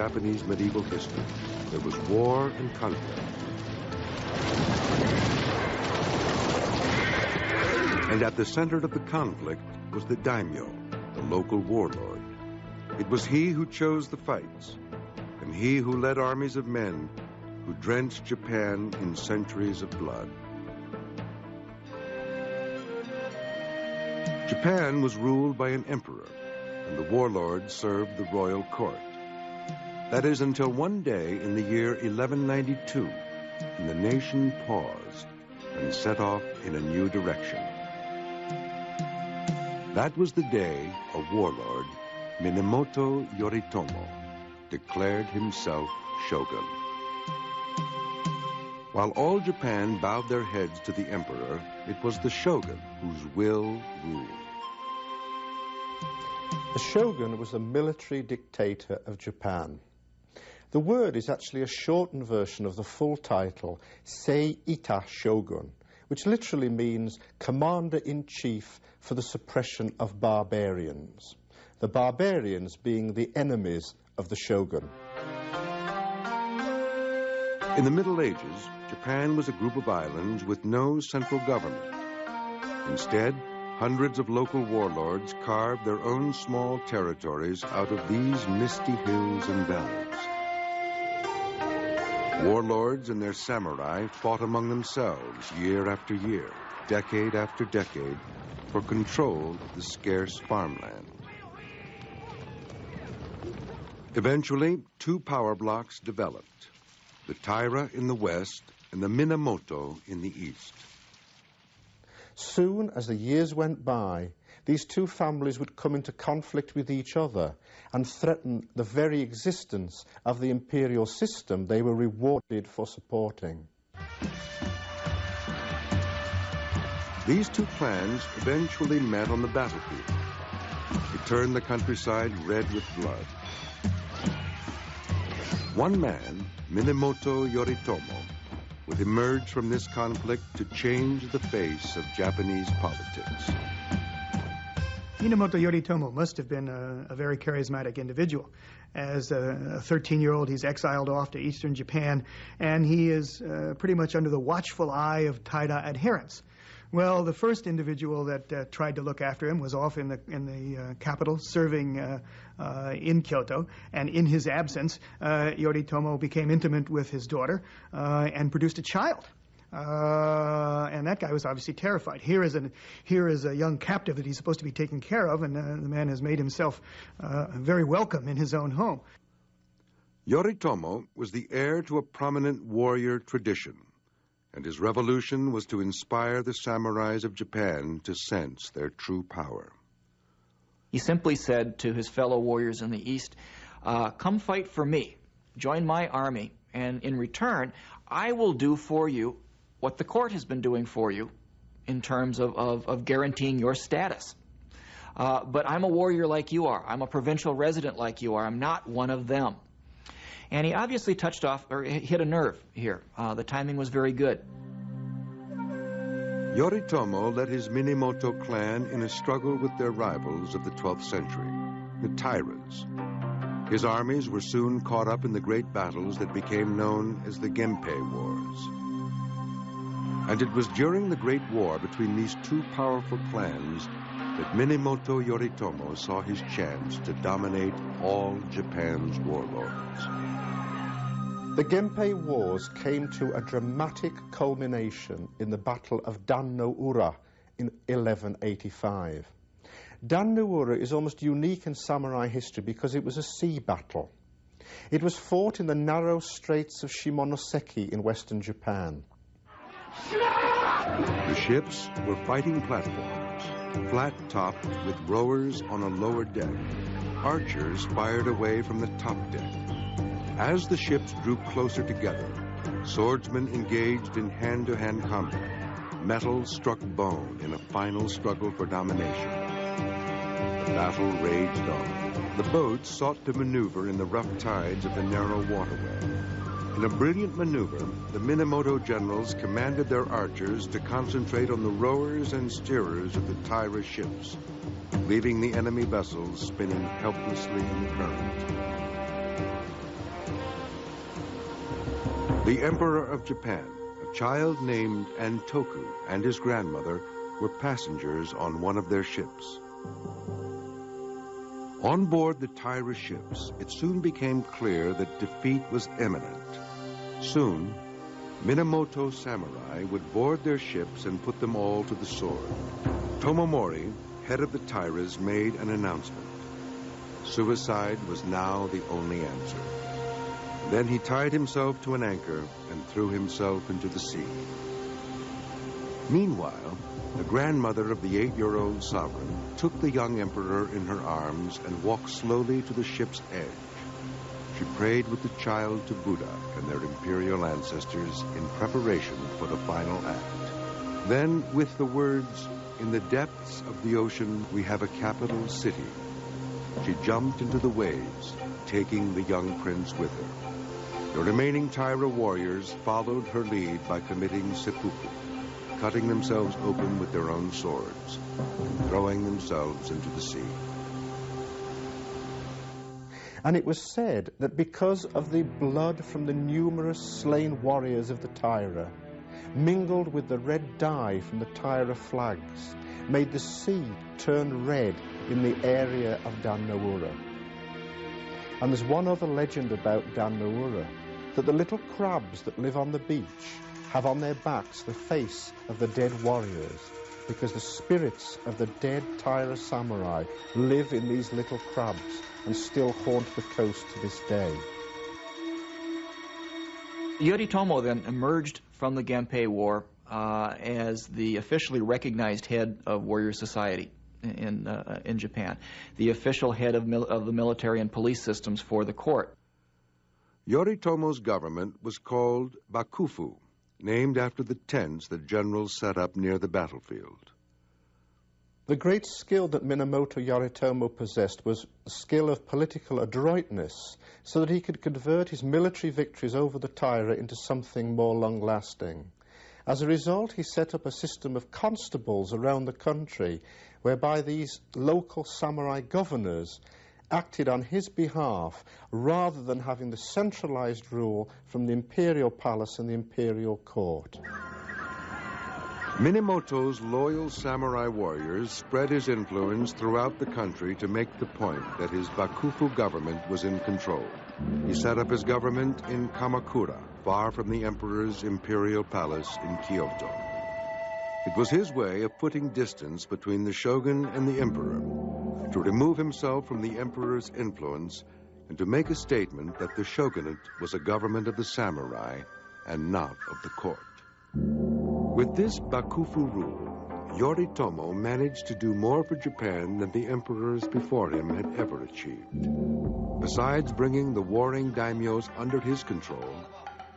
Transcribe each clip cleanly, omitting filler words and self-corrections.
Japanese medieval history. There was war and conflict. And at the center of the conflict was the daimyo, the local warlord. It was he who chose the fights, and he who led armies of men who drenched Japan in centuries of blood. Japan was ruled by an emperor, and the warlord served the royal court. That is until one day in the year 1192, when the nation paused and set off in a new direction. That was the day a warlord, Minamoto Yoritomo, declared himself shogun. While all Japan bowed their heads to the emperor, it was the shogun whose will ruled. The shogun was the military dictator of Japan. The word is actually a shortened version of the full title, Seita Shogun, which literally means commander-in-chief for the suppression of barbarians. The barbarians being the enemies of the shogun. In the Middle Ages, Japan was a group of islands with no central government. Instead, hundreds of local warlords carved their own small territories out of these misty hills and valleys. Warlords and their samurai fought among themselves year after year, decade after decade, for control of the scarce farmland. Eventually, two power blocks developed, the Taira in the west and the Minamoto in the east. Soon as the years went by, these two families would come into conflict with each other and threaten the very existence of the imperial system they were rewarded for supporting. These two clans eventually met on the battlefield. It turned the countryside red with blood. One man, Minamoto Yoritomo, would emerge from this conflict to change the face of Japanese politics. Minamoto Yoritomo must have been a very charismatic individual. As a 13-year-old, he's exiled off to eastern Japan, and he is pretty much under the watchful eye of Taira adherents. Well, the first individual that tried to look after him was off in the capital, serving in Kyoto, and in his absence, Yoritomo became intimate with his daughter and produced a child. And that guy was obviously terrified. Here is a young captive that he's supposed to be taken care of, and the man has made himself very welcome in his own home. Yoritomo was the heir to a prominent warrior tradition, and his revolution was to inspire the samurais of Japan to sense their true power. He simply said to his fellow warriors in the East, come fight for me, join my army, and in return, I will do for you what the court has been doing for you in terms of guaranteeing your status. But I'm a warrior like you are. I'm a provincial resident like you are. I'm not one of them. And he obviously touched off, or hit a nerve here. The timing was very good. Yoritomo led his Minamoto clan in a struggle with their rivals of the 12th century, the Tairas. His armies were soon caught up in the great battles that became known as the Genpei Wars. And it was during the Great War between these two powerful clans that Minamoto Yoritomo saw his chance to dominate all Japan's warlords. The Genpei Wars came to a dramatic culmination in the Battle of Dan no Ura in 1185. Dan no Ura is almost unique in samurai history because it was a sea battle. It was fought in the narrow straits of Shimonoseki in western Japan. The ships were fighting platforms, flat-topped with rowers on a lower deck. Archers fired away from the top deck. As the ships drew closer together, swordsmen engaged in hand-to-hand combat. Metal struck bone in a final struggle for domination. The battle raged on. The boats sought to maneuver in the rough tides of the narrow waterway. In a brilliant maneuver, the Minamoto generals commanded their archers to concentrate on the rowers and steerers of the Taira ships, leaving the enemy vessels spinning helplessly in the current. The Emperor of Japan, a child named Antoku, and his grandmother were passengers on one of their ships. On board the Taira ships, it soon became clear that defeat was imminent. Soon, Minamoto samurai would board their ships and put them all to the sword. Tomomori, head of the Tairas, made an announcement. Suicide was now the only answer. Then he tied himself to an anchor and threw himself into the sea. Meanwhile, the grandmother of the 8-year-old sovereign took the young emperor in her arms and walked slowly to the ship's edge. She prayed with the child to Buddha and their imperial ancestors in preparation for the final act. Then, with the words, "In the depths of the ocean, we have a capital city," she jumped into the waves, taking the young prince with her. The remaining Taira warriors followed her lead by committing seppuku, cutting themselves open with their own swords and throwing themselves into the sea. And it was said that because of the blood from the numerous slain warriors of the Taira, mingled with the red dye from the Taira flags, made the sea turn red in the area of Dan no Ura. And there's one other legend about Dan no Ura, that the little crabs that live on the beach have on their backs the face of the dead warriors, because the spirits of the dead Taira samurai live in these little crabs and still haunt the coast to this day. Yoritomo then emerged from the Genpei War as the officially recognized head of warrior society in Japan, the official head of the military and police systems for the court. Yoritomo's government was called Bakufu, named after the tents that generals set up near the battlefield. The great skill that Minamoto Yoritomo possessed was the skill of political adroitness, so that he could convert his military victories over the Taira into something more long-lasting. As a result, he set up a system of constables around the country, whereby these local samurai governors acted on his behalf rather than having the centralized rule from the imperial palace and the imperial court. Minamoto's loyal samurai warriors spread his influence throughout the country to make the point that his Bakufu government was in control. He set up his government in Kamakura, far from the emperor's imperial palace in Kyoto. It was his way of putting distance between the shogun and the emperor, to remove himself from the emperor's influence and to make a statement that the shogunate was a government of the samurai and not of the court. With this Bakufu rule, Yoritomo managed to do more for Japan than the emperors before him had ever achieved. Besides bringing the warring daimyos under his control,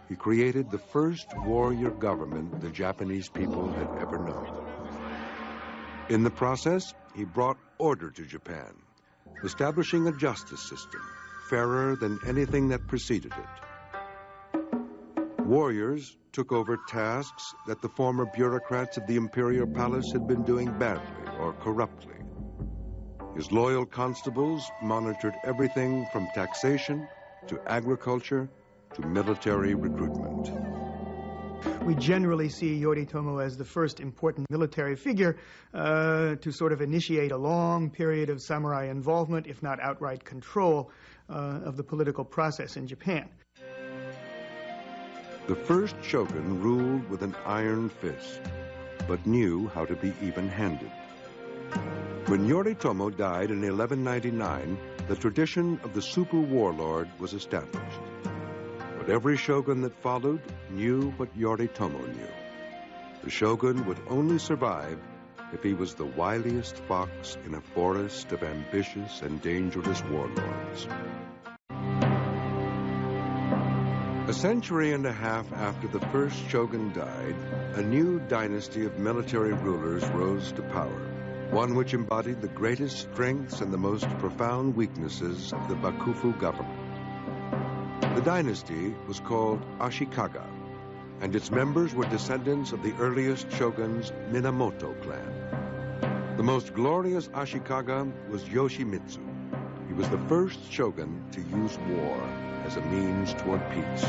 he created the first warrior government the Japanese people had ever known. In the process, he brought order to Japan, establishing a justice system fairer than anything that preceded it. Warriors took over tasks that the former bureaucrats of the imperial palace had been doing badly or corruptly. His loyal constables monitored everything from taxation to agriculture to military recruitment. We generally see Yoritomo as the first important military figure to sort of initiate a long period of samurai involvement, if not outright control, of the political process in Japan. The first shogun ruled with an iron fist, but knew how to be even-handed. When Yoritomo died in 1199, the tradition of the super warlord was established. But every shogun that followed knew what Yoritomo knew. The shogun would only survive if he was the wiliest fox in a forest of ambitious and dangerous warlords. A century and a half after the first shogun died, a new dynasty of military rulers rose to power, one which embodied the greatest strengths and the most profound weaknesses of the Bakufu government. The dynasty was called Ashikaga, and its members were descendants of the earliest shogun's Minamoto clan. The most glorious Ashikaga was Yoshimitsu. He was the first shogun to use war as a means toward peace.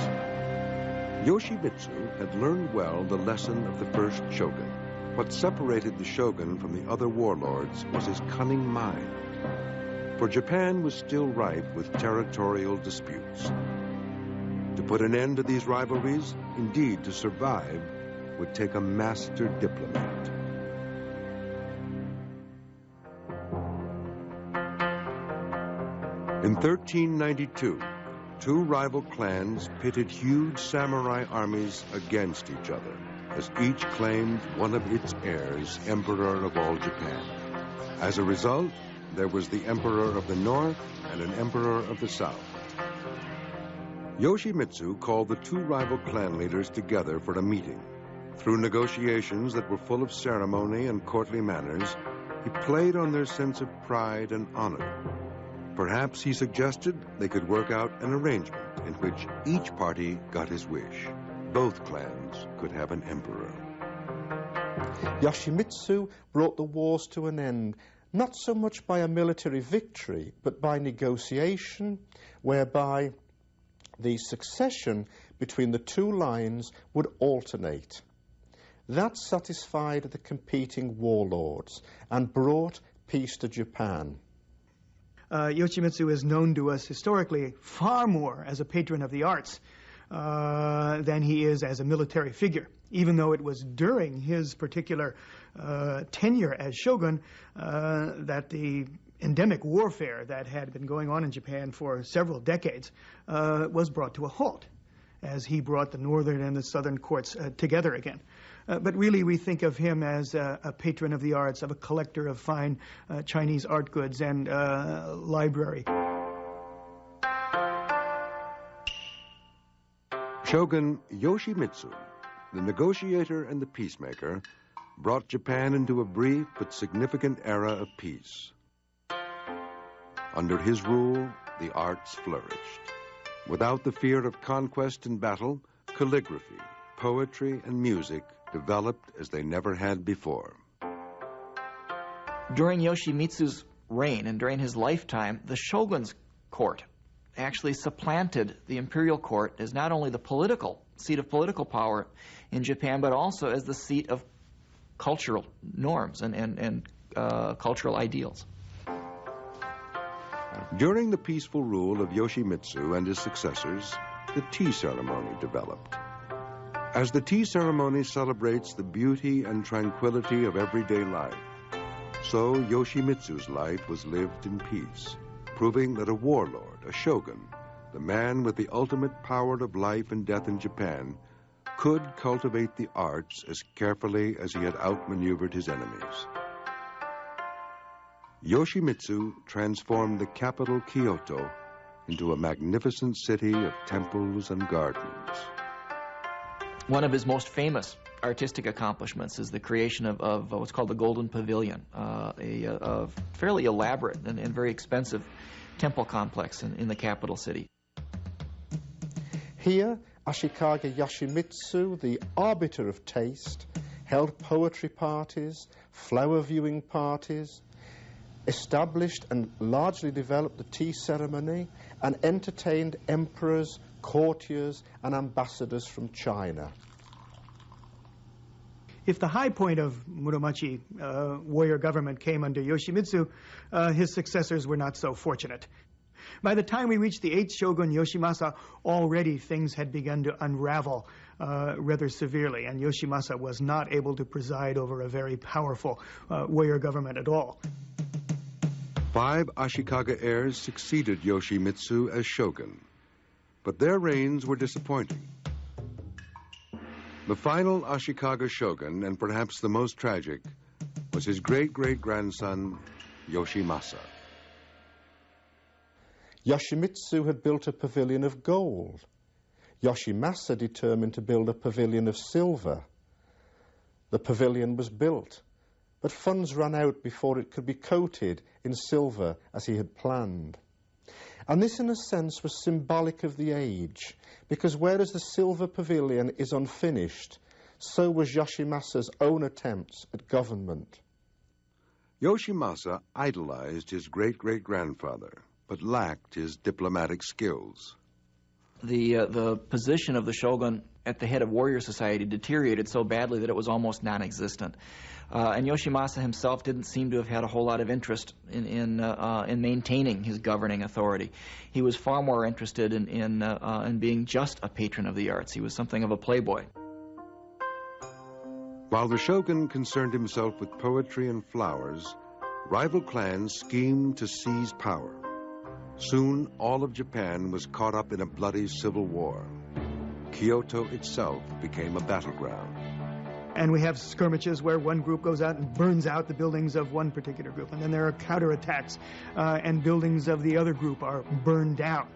Yoshimitsu had learned well the lesson of the first shogun. What separated the shogun from the other warlords was his cunning mind. For Japan was still ripe with territorial disputes. To put an end to these rivalries, indeed to survive, would take a master diplomat. In 1392, two rival clans pitted huge samurai armies against each other, as each claimed one of its heirs emperor of all Japan. As a result, there was the emperor of the north and an emperor of the south. Yoshimitsu called the two rival clan leaders together for a meeting. Through negotiations that were full of ceremony and courtly manners, he played on their sense of pride and honor. Perhaps he suggested they could work out an arrangement in which each party got his wish. Both clans could have an emperor. Yoshimitsu brought the wars to an end, not so much by a military victory, but by negotiation, whereby the succession between the two lines would alternate. That satisfied the competing warlords and brought peace to Japan. Yoshimitsu is known to us historically far more as a patron of the arts than he is as a military figure, even though it was during his particular tenure as shogun that the endemic warfare that had been going on in Japan for several decades was brought to a halt, as he brought the northern and the southern courts together again. But really, we think of him as a patron of the arts, of a collector of fine Chinese art goods and library. Shogun Yoshimitsu, the negotiator and the peacemaker, brought Japan into a brief but significant era of peace. Under his rule, the arts flourished. Without the fear of conquest and battle, calligraphy, poetry, and music developed as they never had before. During Yoshimitsu's reign and during his lifetime, the shogun's court actually supplanted the imperial court as not only the seat of political power in Japan, but also as the seat of cultural norms and cultural ideals. During the peaceful rule of Yoshimitsu and his successors, the tea ceremony developed. As the tea ceremony celebrates the beauty and tranquility of everyday life, so Yoshimitsu's life was lived in peace, proving that a warlord, a shogun, the man with the ultimate power of life and death in Japan, could cultivate the arts as carefully as he had outmaneuvered his enemies. Yoshimitsu transformed the capital Kyoto into a magnificent city of temples and gardens. One of his most famous artistic accomplishments is the creation of what's called the Golden Pavilion, a fairly elaborate and very expensive temple complex in the capital city. Here, Ashikaga Yoshimitsu, the arbiter of taste, held poetry parties, flower viewing parties, established and largely developed the tea ceremony, and entertained emperors, courtiers, and ambassadors from China. If the high point of Muromachi warrior government came under Yoshimitsu, his successors were not so fortunate. By the time we reached the 8th shogun Yoshimasa, already things had begun to unravel rather severely, and Yoshimasa was not able to preside over a very powerful warrior government at all. 5 Ashikaga heirs succeeded Yoshimitsu as shogun, but their reigns were disappointing. The final Ashikaga shogun, and perhaps the most tragic, was his great-great-grandson, Yoshimasa. Yoshimitsu had built a pavilion of gold. Yoshimasa determined to build a pavilion of silver. The pavilion was built, but funds ran out before it could be coated in silver as he had planned. And this, in a sense, was symbolic of the age, because whereas the silver pavilion is unfinished, so was Yoshimasa's own attempts at government. Yoshimasa idolized his great-great-grandfather, but lacked his diplomatic skills. the position of the shogun at the head of warrior society deteriorated so badly that it was almost non-existent. And Yoshimasa himself didn't seem to have had a whole lot of interest in maintaining his governing authority. He was far more interested in being just a patron of the arts. He was something of a playboy. While the shogun concerned himself with poetry and flowers, rival clans schemed to seize power. Soon, all of Japan was caught up in a bloody civil war. Kyoto itself became a battleground. And we have skirmishes where one group goes out and burns out the buildings of one particular group. And then there are counterattacks, and buildings of the other group are burned down.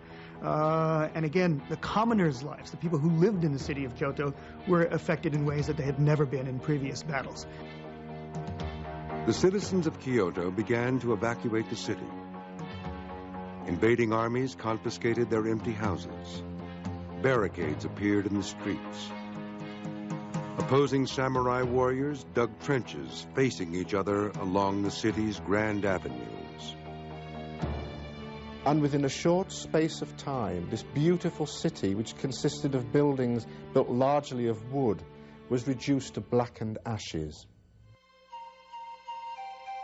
And again, the commoners' lives, the people who lived in the city of Kyoto, were affected in ways that they had never been in previous battles. The citizens of Kyoto began to evacuate the city. Invading armies confiscated their empty houses. Barricades appeared in the streets. Opposing samurai warriors dug trenches facing each other along the city's grand avenues. And within a short space of time, this beautiful city, which consisted of buildings built largely of wood, was reduced to blackened ashes.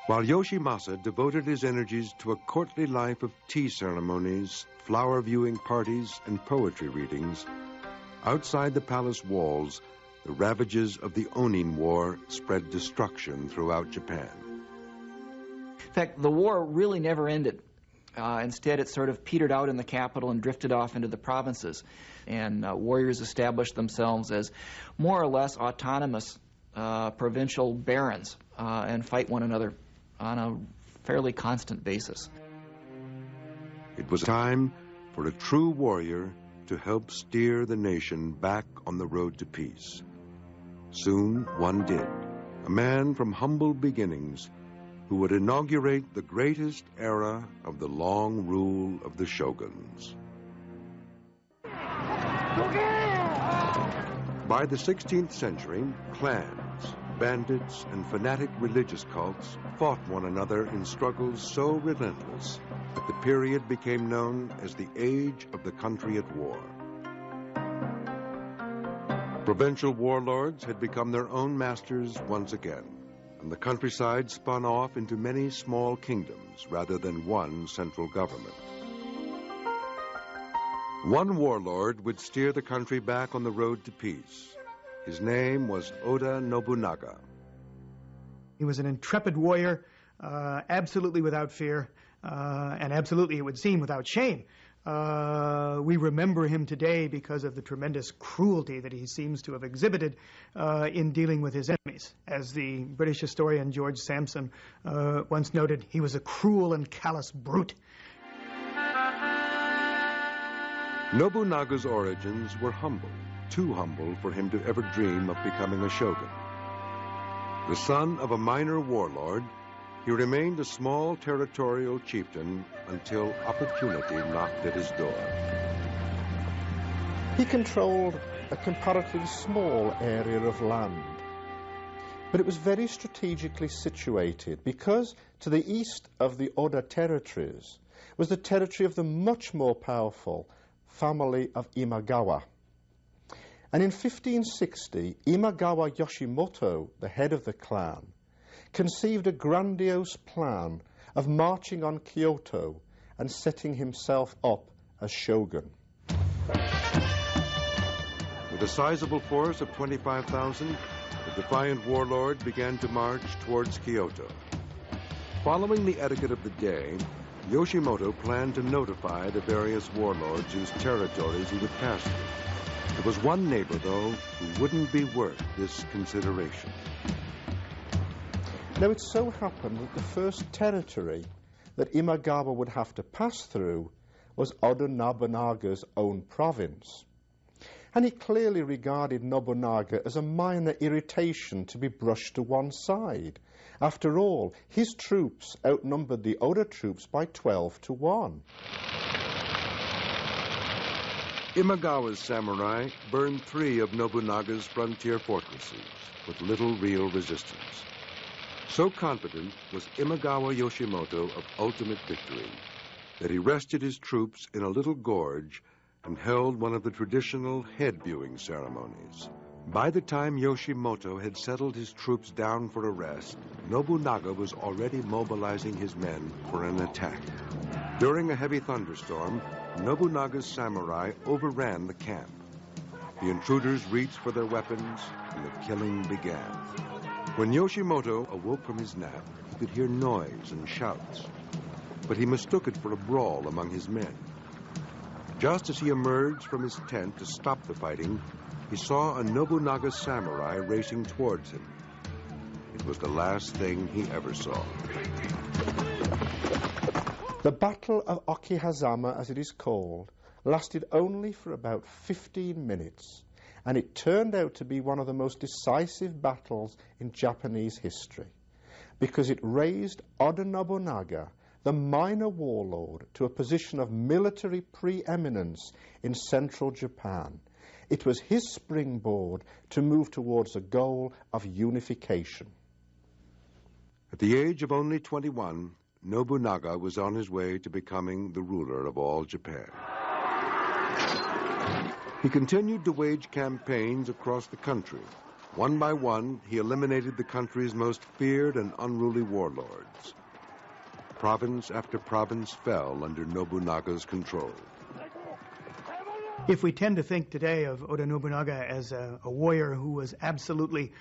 While Yoshimasa devoted his energies to a courtly life of tea ceremonies, flower viewing parties, and poetry readings, outside the palace walls, the ravages of the Onin War spread destruction throughout Japan. In fact, the war really never ended. Instead, it sort of petered out in the capital and drifted off into the provinces. And warriors established themselves as more or less autonomous provincial barons and fight one another on a fairly constant basis. It was time for a true warrior to help steer the nation back on the road to peace. Soon, one did. A man from humble beginnings who would inaugurate the greatest era of the long rule of the shoguns. By the 16th century, clans, bandits, and fanatic religious cults fought one another in struggles so relentless that the period became known as the Age of the Country at War. Provincial warlords had become their own masters once again, and the countryside spun off into many small kingdoms rather than one central government. One warlord would steer the country back on the road to peace. His name was Oda Nobunaga. He was an intrepid warrior, absolutely without fear, and absolutely, it would seem, without shame. We remember him today because of the tremendous cruelty that he seems to have exhibited in dealing with his enemies. As the British historian George Sampson once noted, he was a cruel and callous brute. Nobunaga's origins were humble, too humble for him to ever dream of becoming a shogun. The son of a minor warlord, he remained a small territorial chieftain until opportunity knocked at his door. He controlled a comparatively small area of land, but it was very strategically situated because to the east of the Oda territories was the territory of the much more powerful family of Imagawa. And in 1560, Imagawa Yoshimoto, the head of the clan, conceived a grandiose plan of marching on Kyoto and setting himself up as shogun. With a sizable force of 25,000, the defiant warlord began to march towards Kyoto. Following the etiquette of the day, Yoshimoto planned to notify the various warlords whose territories he would pass through. There was one neighbor, though, who wouldn't be worth this consideration. Now, it so happened that the first territory that Imagawa would have to pass through was Oda Nobunaga's own province. And he clearly regarded Nobunaga as a minor irritation to be brushed to one side. After all, his troops outnumbered the Oda troops by 12-1. Imagawa's samurai burned 3 of Nobunaga's frontier fortresses with little real resistance. So confident was Imagawa Yoshimoto of ultimate victory that he rested his troops in a little gorge and held one of the traditional head-viewing ceremonies. By the time Yoshimoto had settled his troops down for a rest, Nobunaga was already mobilizing his men for an attack. During a heavy thunderstorm, Nobunaga's samurai overran the camp. The intruders reached for their weapons, and the killing began. When Yoshimoto awoke from his nap, he could hear noise and shouts, but he mistook it for a brawl among his men. Just as he emerged from his tent to stop the fighting, he saw a Nobunaga samurai racing towards him. It was the last thing he ever saw. The Battle of Okihazama, as it is called, lasted only for about 15 minutes, and it turned out to be one of the most decisive battles in Japanese history, because it raised Oda Nobunaga, the minor warlord, to a position of military preeminence in central Japan. It was his springboard to move towards a goal of unification. At the age of only 21, Nobunaga was on his way to becoming the ruler of all Japan. He continued to wage campaigns across the country. One by one, he eliminated the country's most feared and unruly warlords. Province after province fell under Nobunaga's control. If we tend to think today of Oda Nobunaga as a warrior who was absolutely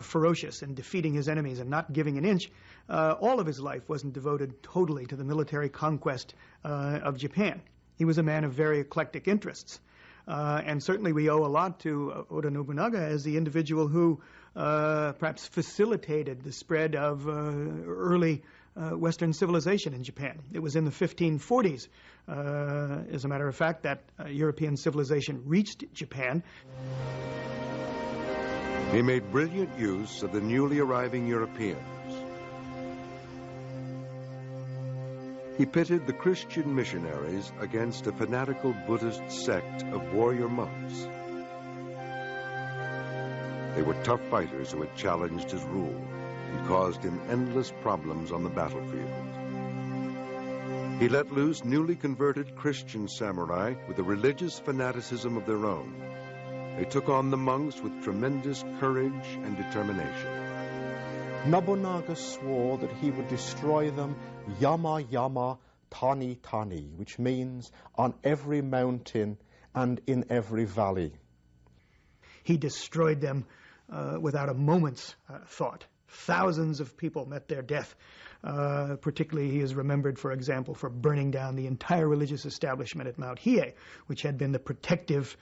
ferocious in defeating his enemies and not giving an inch, all of his life wasn't devoted totally to the military conquest of Japan. He was a man of very eclectic interests. And certainly we owe a lot to Oda Nobunaga as the individual who perhaps facilitated the spread of early Western civilization in Japan. It was in the 1540s, as a matter of fact, that European civilization reached Japan. He made brilliant use of the newly arriving Europeans. He pitted the Christian missionaries against a fanatical Buddhist sect of warrior monks. They were tough fighters who had challenged his rule and caused him endless problems on the battlefield. He let loose newly converted Christian samurai with a religious fanaticism of their own. They took on the monks with tremendous courage and determination. Nobunaga swore that he would destroy them yama yama, tani tani, which means on every mountain and in every valley. He destroyed them without a moment's thought. Thousands of people met their death. Particularly, he is remembered, for example, for burning down the entire religious establishment at Mount Hiei, which had been the protective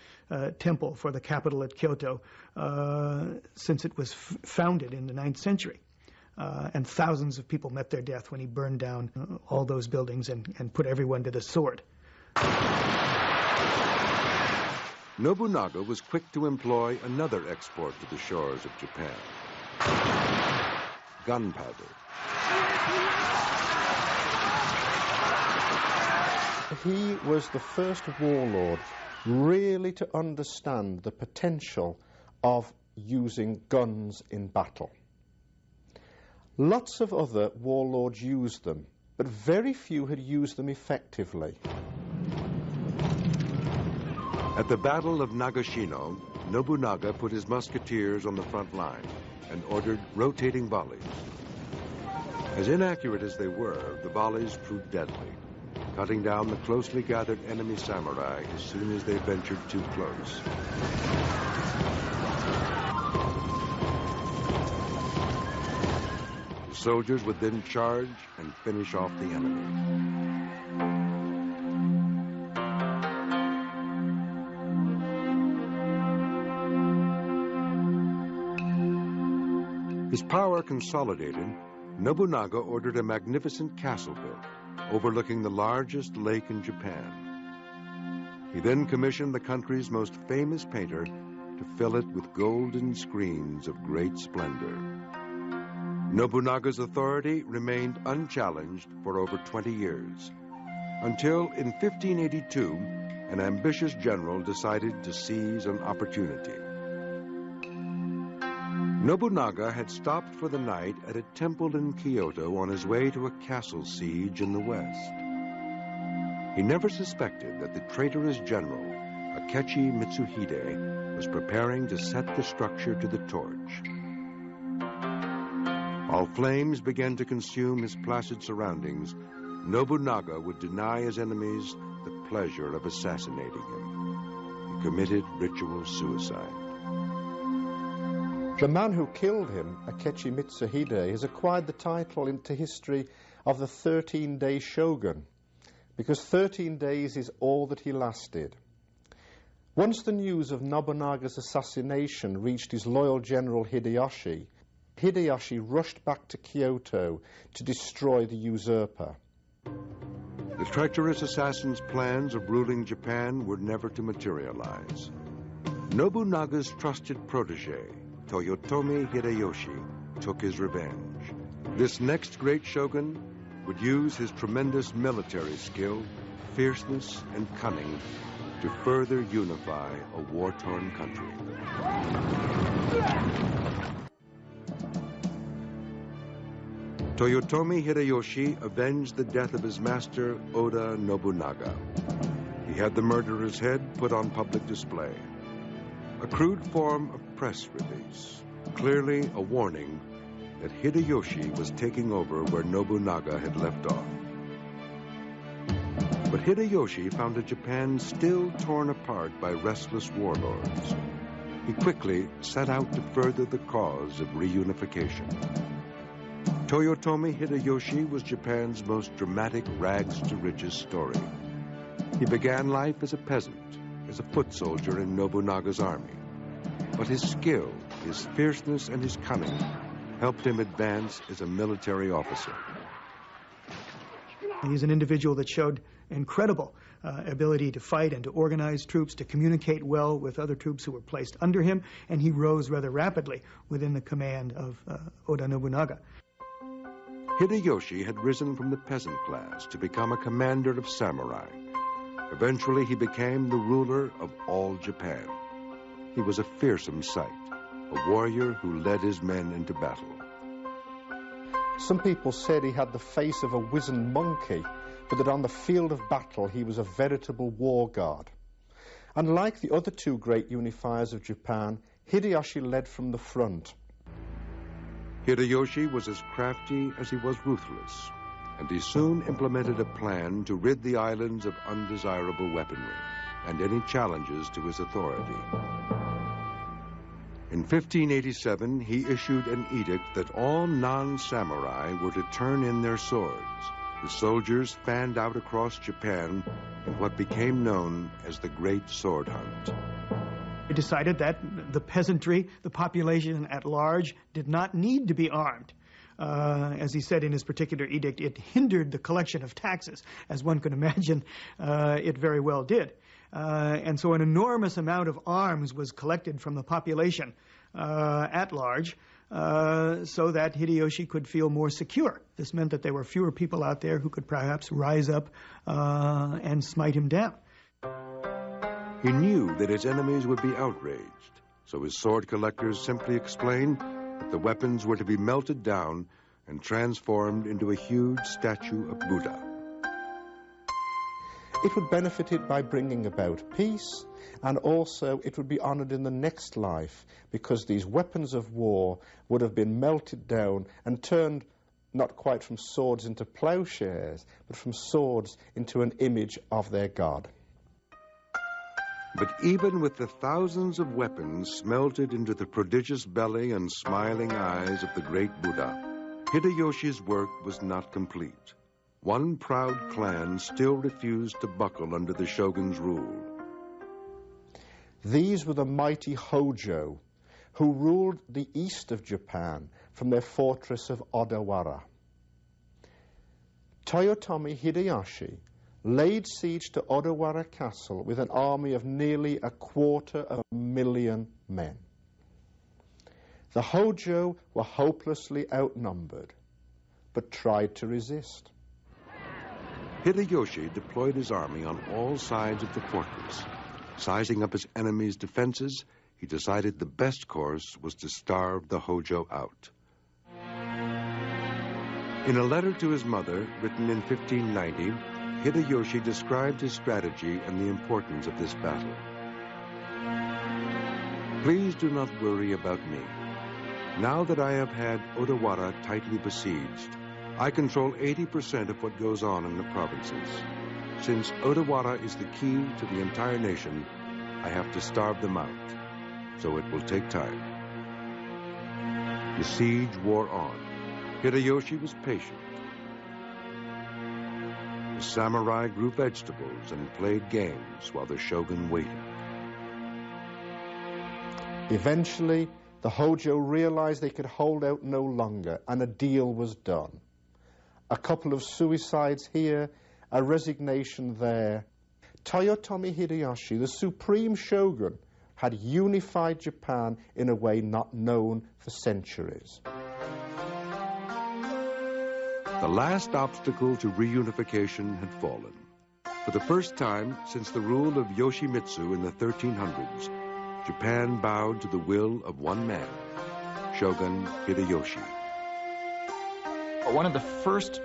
temple for the capital at Kyoto since it was founded in the 9th century. And thousands of people met their death when he burned down all those buildings and put everyone to the sword. Nobunaga was quick to employ another export to the shores of Japan: gunpowder. He was the first warlord really to understand the potential of using guns in battle. Lots of other warlords used them, but very few had used them effectively. At the Battle of Nagashino, Nobunaga put his musketeers on the front line and ordered rotating volleys. As inaccurate as they were, the volleys proved deadly, cutting down the closely gathered enemy samurai as soon as they ventured too close. The soldiers would then charge and finish off the enemy. His power consolidated, Nobunaga ordered a magnificent castle built, overlooking the largest lake in Japan. He then commissioned the country's most famous painter to fill it with golden screens of great splendor. Nobunaga's authority remained unchallenged for over 20 years, until in 1582, an ambitious general decided to seize an opportunity. Nobunaga had stopped for the night at a temple in Kyoto on his way to a castle siege in the west. He never suspected that the traitorous general, Akechi Mitsuhide, was preparing to set the structure to the torch. While flames began to consume his placid surroundings, Nobunaga would deny his enemies the pleasure of assassinating him. He committed ritual suicide. The man who killed him, Akechi Mitsuhide, has acquired the title into history of the 13-day shogun, because 13 days is all that he lasted. Once the news of Nobunaga's assassination reached his loyal general Hideyoshi, Hideyoshi rushed back to Kyoto to destroy the usurper. The treacherous assassin's plans of ruling Japan were never to materialize. Nobunaga's trusted protege, Toyotomi Hideyoshi, took his revenge. This next great shogun would use his tremendous military skill, fierceness, and cunning to further unify a war-torn country. Toyotomi Hideyoshi avenged the death of his master, Oda Nobunaga. He had the murderer's head put on public display. A crude form of press release, clearly a warning that Hideyoshi was taking over where Nobunaga had left off. But Hideyoshi found a Japan still torn apart by restless warlords. He quickly set out to further the cause of reunification. Toyotomi Hideyoshi was Japan's most dramatic rags-to-riches story. He began life as a peasant, as a foot soldier in Nobunaga's army. But his skill, his fierceness, and his cunning helped him advance as a military officer. He's an individual that showed incredible ability to fight and to organize troops, to communicate well with other troops who were placed under him, and he rose rather rapidly within the command of Oda Nobunaga. Hideyoshi had risen from the peasant class to become a commander of samurai. Eventually, he became the ruler of all Japan. He was a fearsome sight, a warrior who led his men into battle. Some people said he had the face of a wizened monkey, but that on the field of battle he was a veritable war god. And like the other two great unifiers of Japan, Hideyoshi led from the front. Hideyoshi was as crafty as he was ruthless, and he soon implemented a plan to rid the islands of undesirable weaponry and any challenges to his authority. In 1587, he issued an edict that all non-samurai were to turn in their swords. The soldiers fanned out across Japan in what became known as the Great Sword Hunt. He decided that the peasantry, the population at large, did not need to be armed. As he said in his particular edict, it hindered the collection of taxes, as one could imagine it very well did. And so an enormous amount of arms was collected from the population at large so that Hideyoshi could feel more secure. This meant that there were fewer people out there who could perhaps rise up and smite him down. He knew that his enemies would be outraged, so his sword collectors simply explained that the weapons were to be melted down and transformed into a huge statue of Buddha. It would benefit it by bringing about peace, and also it would be honored in the next life, because these weapons of war would have been melted down and turned not quite from swords into plowshares, but from swords into an image of their god. But even with the thousands of weapons smelted into the prodigious belly and smiling eyes of the great Buddha, Hideyoshi's work was not complete. One proud clan still refused to buckle under the shogun's rule. These were the mighty Hojo, who ruled the east of Japan from their fortress of Odawara. Toyotomi Hideyoshi laid siege to Odawara Castle with an army of nearly 250,000 men. The Hojo were hopelessly outnumbered, but tried to resist. Hideyoshi deployed his army on all sides of the fortress. Sizing up his enemy's defenses, he decided the best course was to starve the Hojo out. In a letter to his mother, written in 1590, Hideyoshi described his strategy and the importance of this battle. Please do not worry about me. Now that I have had Odawara tightly besieged, I control 80% of what goes on in the provinces. Since Odawara is the key to the entire nation, I have to starve them out, so it will take time. The siege wore on. Hideyoshi was patient. The samurai grew vegetables and played games while the shogun waited. Eventually, the Hojo realized they could hold out no longer, and a deal was done. A couple of suicides here, a resignation there. Toyotomi Hideyoshi, the supreme shogun, had unified Japan in a way not known for centuries. The last obstacle to reunification had fallen. For the first time since the rule of Yoshimitsu in the 1300s, Japan bowed to the will of one man, Shogun Hideyoshi. One of the first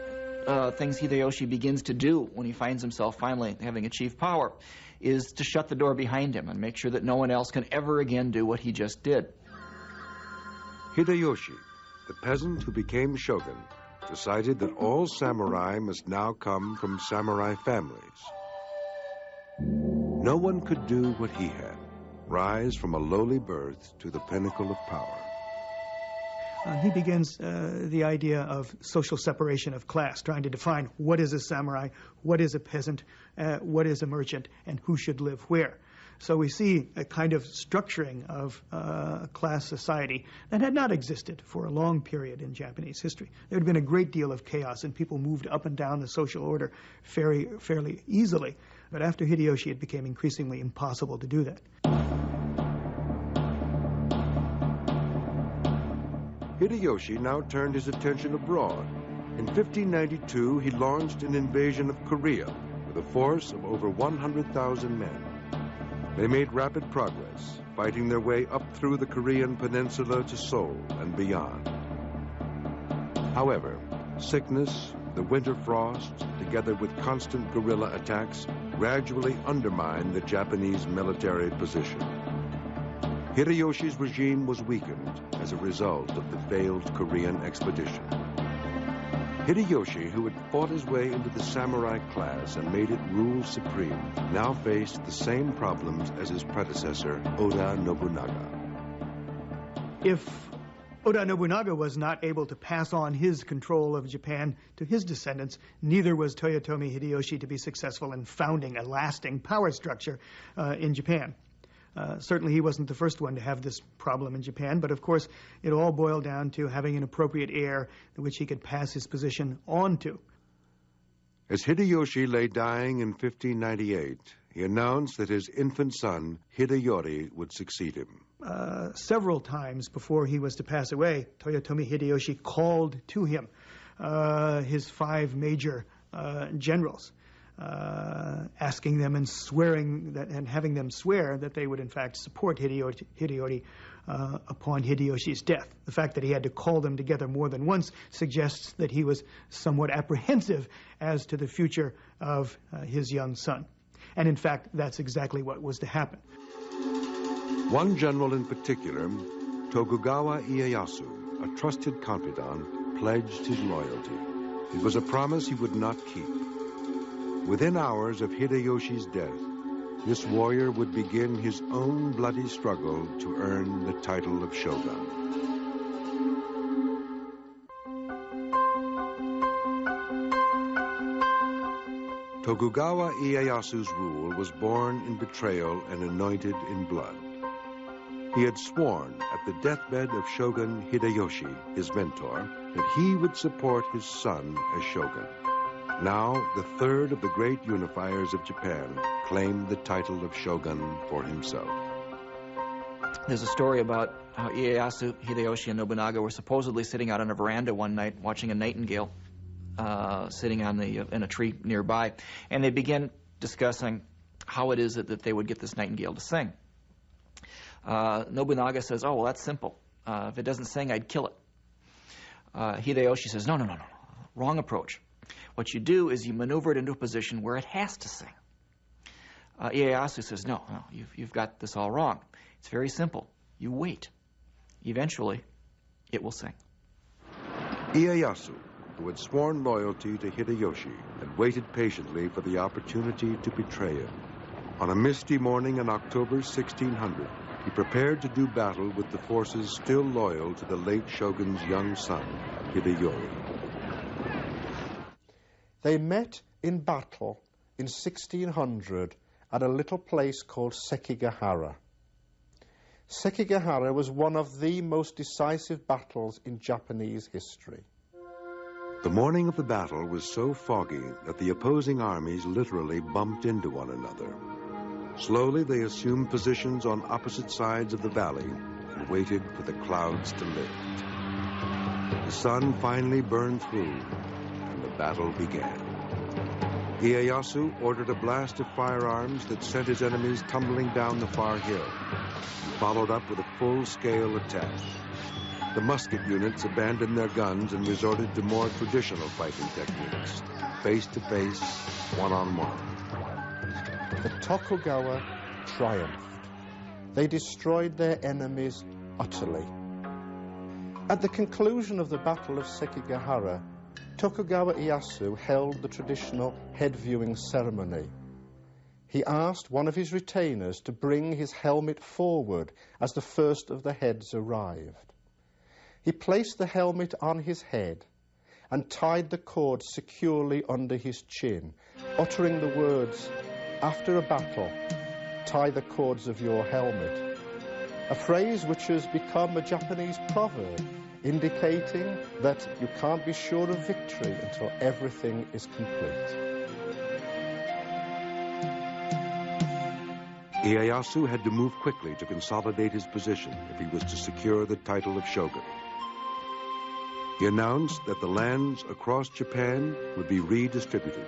things Hideyoshi begins to do when he finds himself finally having achieved power is to shut the door behind him and make sure that no one else can ever again do what he just did. Hideyoshi, the peasant who became shogun, decided that all samurai must now come from samurai families. No one could do what he had, rise from a lowly birth to the pinnacle of power. He begins the idea of social separation of class, trying to define what is a samurai, what is a peasant, what is a merchant, and who should live where. So we see a kind of structuring of class society that had not existed for a long period in Japanese history. There had been a great deal of chaos, and people moved up and down the social order fairly easily. But after Hideyoshi, it became increasingly impossible to do that. Hideyoshi now turned his attention abroad. In 1592, he launched an invasion of Korea with a force of over 100,000 men. They made rapid progress, fighting their way up through the Korean peninsula to Seoul and beyond. However, sickness, the winter frost, together with constant guerrilla attacks, gradually undermined the Japanese military position. Hideyoshi's regime was weakened as a result of the failed Korean expedition. Hideyoshi, who had fought his way into the samurai class and made it rule supreme, now faced the same problems as his predecessor, Oda Nobunaga. If Oda Nobunaga was not able to pass on his control of Japan to his descendants, neither was Toyotomi Hideyoshi to be successful in founding a lasting power structure in Japan. Certainly he wasn't the first one to have this problem in Japan, but of course it all boiled down to having an appropriate heir which he could pass his position on to. As Hideyoshi lay dying in 1598, he announced that his infant son, Hideyori, would succeed him. Several times before he was to pass away, Toyotomi Hideyoshi called to him his 5 major generals, asking them and swearing that, and having them swear that they would in fact support Hideyori upon Hideyoshi's death. The fact that he had to call them together more than once suggests that he was somewhat apprehensive as to the future of his young son. And in fact, that's exactly what was to happen. One general in particular, Tokugawa Ieyasu, a trusted confidant, pledged his loyalty. It was a promise he would not keep. Within hours of Hideyoshi's death, this warrior would begin his own bloody struggle to earn the title of shogun. Tokugawa Ieyasu's rule was born in betrayal and anointed in blood. He had sworn at the deathbed of Shogun Hideyoshi, his mentor, that he would support his son as shogun. Now, the third of the great unifiers of Japan claimed the title of shogun for himself. There's a story about how Ieyasu, Hideyoshi, and Nobunaga were supposedly sitting out on a veranda one night watching a nightingale sitting on in a tree nearby, and they began discussing how it is that they would get this nightingale to sing. Nobunaga says, "Oh, well, that's simple. If it doesn't sing, I'd kill it." Hideyoshi says, No, wrong approach. What you do is you maneuver it into a position where it has to sing. Ieyasu says, no, you've got this all wrong. It's very simple. You wait. Eventually, it will sing. Ieyasu, who had sworn loyalty to Hideyoshi, had waited patiently for the opportunity to betray him. On a misty morning in October 1600, he prepared to do battle with the forces still loyal to the late shogun's young son, Hideyori. They met in battle in 1600 at a little place called Sekigahara. Sekigahara was one of the most decisive battles in Japanese history. The morning of the battle was so foggy that the opposing armies literally bumped into one another. Slowly, they assumed positions on opposite sides of the valley and waited for the clouds to lift. The sun finally burned through, and the battle began. Ieyasu ordered a blast of firearms that sent his enemies tumbling down the far hill. He followed up with a full-scale attack. The musket units abandoned their guns and resorted to more traditional fighting techniques, face-to-face, one-on-one. The Tokugawa triumphed. They destroyed their enemies utterly. At the conclusion of the Battle of Sekigahara, Tokugawa Ieyasu held the traditional head-viewing ceremony. He asked one of his retainers to bring his helmet forward as the first of the heads arrived. He placed the helmet on his head and tied the cord securely under his chin, uttering the words, "After a battle, tie the cords of your helmet," a phrase which has become a Japanese proverb, indicating that you can't be sure of victory until everything is complete. Ieyasu had to move quickly to consolidate his position if he was to secure the title of shogun. He announced that the lands across Japan would be redistributed.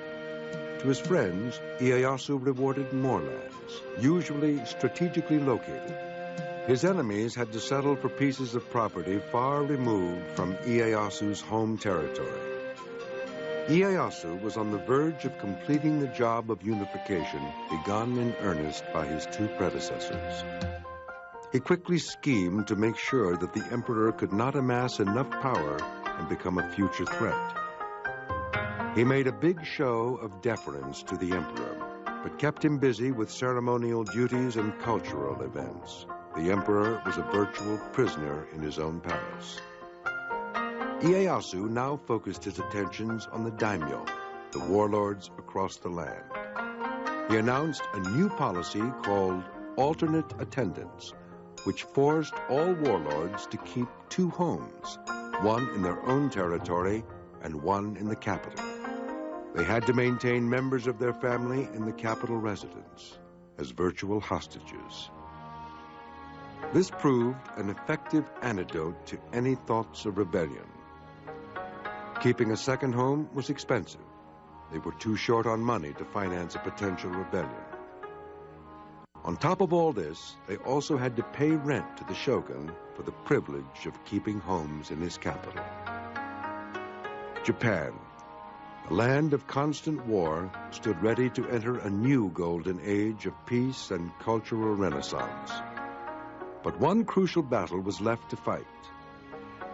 To his friends, Ieyasu rewarded more lands, usually strategically located. His enemies had to settle for pieces of property far removed from Ieyasu's home territory. Ieyasu was on the verge of completing the job of unification begun in earnest by his two predecessors. He quickly schemed to make sure that the emperor could not amass enough power and become a future threat. He made a big show of deference to the emperor, but kept him busy with ceremonial duties and cultural events. The emperor was a virtual prisoner in his own palace. Ieyasu now focused his attentions on the daimyo, the warlords across the land. He announced a new policy called alternate attendance, which forced all warlords to keep two homes, one in their own territory and one in the capital. They had to maintain members of their family in the capital residence as virtual hostages. This proved an effective antidote to any thoughts of rebellion. Keeping a second home was expensive. They were too short on money to finance a potential rebellion. On top of all this, they also had to pay rent to the shogun for the privilege of keeping homes in his capital. Japan, a land of constant war, stood ready to enter a new golden age of peace and cultural renaissance. But one crucial battle was left to fight.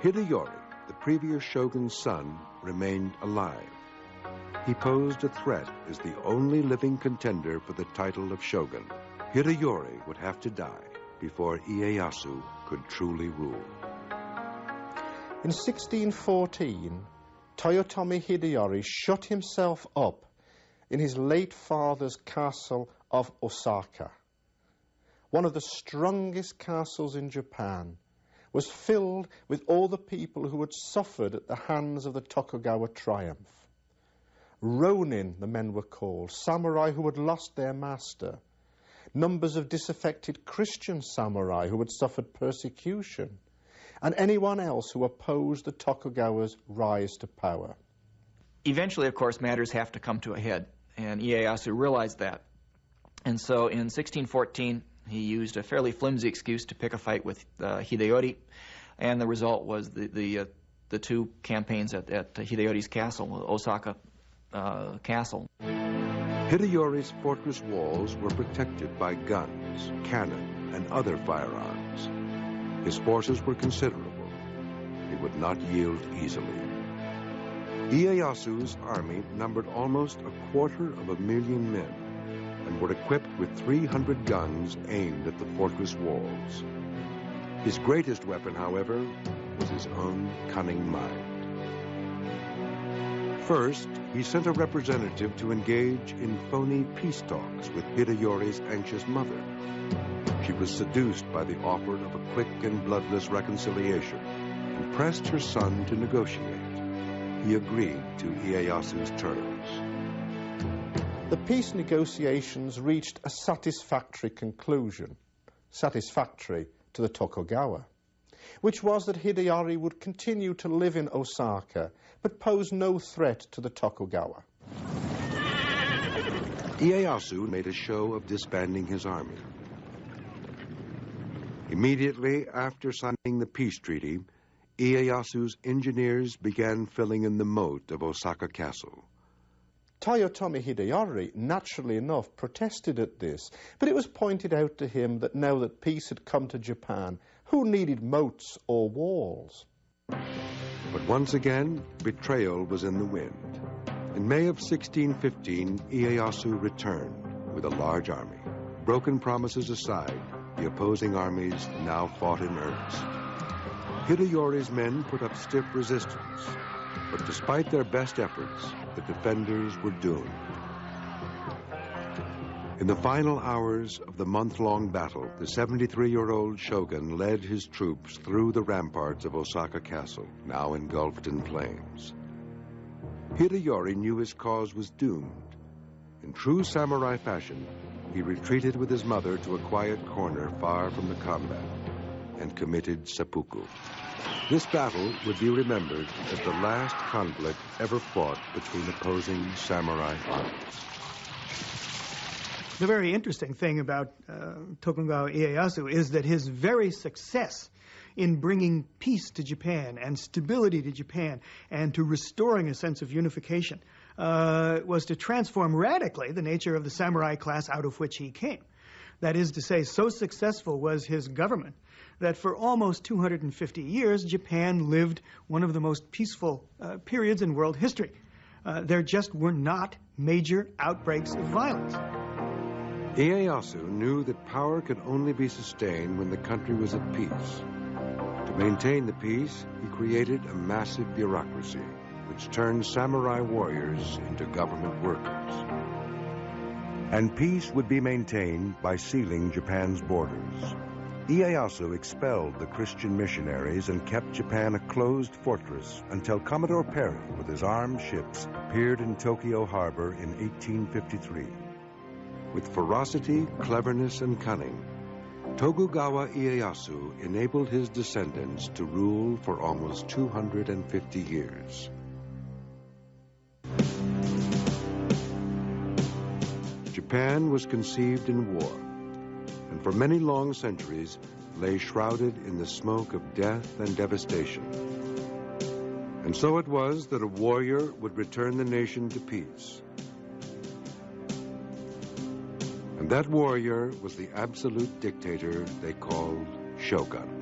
Hideyori, the previous shogun's son, remained alive. He posed a threat as the only living contender for the title of shogun. Hideyori would have to die before Ieyasu could truly rule. In 1614, Toyotomi Hideyori shut himself up in his late father's castle of Osaka. One of the strongest castles in Japan, was filled with all the people who had suffered at the hands of the Tokugawa triumph. Ronin, the men were called, samurai who had lost their master, numbers of disaffected Christian samurai who had suffered persecution, and anyone else who opposed the Tokugawa's rise to power. Eventually, of course, matters have to come to a head, and Ieyasu realized that. And so in 1614, he used a fairly flimsy excuse to pick a fight with Hideyori, and the result was the two campaigns at Hideyori's castle, Osaka, castle. Hideyori's fortress walls were protected by guns, cannon, and other firearms. His forces were considerable. He would not yield easily. Ieyasu's army numbered almost 250,000 men and were equipped with 300 guns aimed at the fortress walls. His greatest weapon, however, was his own cunning mind. First, he sent a representative to engage in phony peace talks with Hideyori's anxious mother. She was seduced by the offer of a quick and bloodless reconciliation and pressed her son to negotiate. He agreed to Ieyasu's terms. The peace negotiations reached a satisfactory conclusion, satisfactory to the Tokugawa, which was that Hideyori would continue to live in Osaka but pose no threat to the Tokugawa. Ieyasu made a show of disbanding his army. Immediately after signing the peace treaty, Ieyasu's engineers began filling in the moat of Osaka Castle. Toyotomi Hideyori, naturally enough, protested at this, but it was pointed out to him that now that peace had come to Japan, who needed moats or walls? But once again, betrayal was in the wind. In May of 1615, Ieyasu returned with a large army. Broken promises aside, the opposing armies now fought in earnest. Hideyori's men put up stiff resistance, but despite their best efforts, the defenders were doomed. In the final hours of the month-long battle, the 73-year-old shogun led his troops through the ramparts of Osaka Castle, now engulfed in flames. Hideyori knew his cause was doomed. In true samurai fashion, he retreated with his mother to a quiet corner far from the combat and committed seppuku. This battle would be remembered as the last conflict ever fought between opposing samurai armies. The very interesting thing about Tokugawa Ieyasu is that his very success in bringing peace to Japan and stability to Japan and to restoring a sense of unification was to transform radically the nature of the samurai class out of which he came. That is to say, so successful was his government that for almost 250 years, Japan lived one of the most peaceful periods in world history. There just were not major outbreaks of violence. Ieyasu knew that power could only be sustained when the country was at peace. To maintain the peace, he created a massive bureaucracy, which turned samurai warriors into government workers. And peace would be maintained by sealing Japan's borders. Ieyasu expelled the Christian missionaries and kept Japan a closed fortress until Commodore Perry, with his armed ships, appeared in Tokyo Harbor in 1853. With ferocity, cleverness, and cunning, Tokugawa Ieyasu enabled his descendants to rule for almost 250 years. Japan was conceived in war, and for many long centuries lay shrouded in the smoke of death and devastation. And so it was that a warrior would return the nation to peace. And that warrior was the absolute dictator they called Shogun.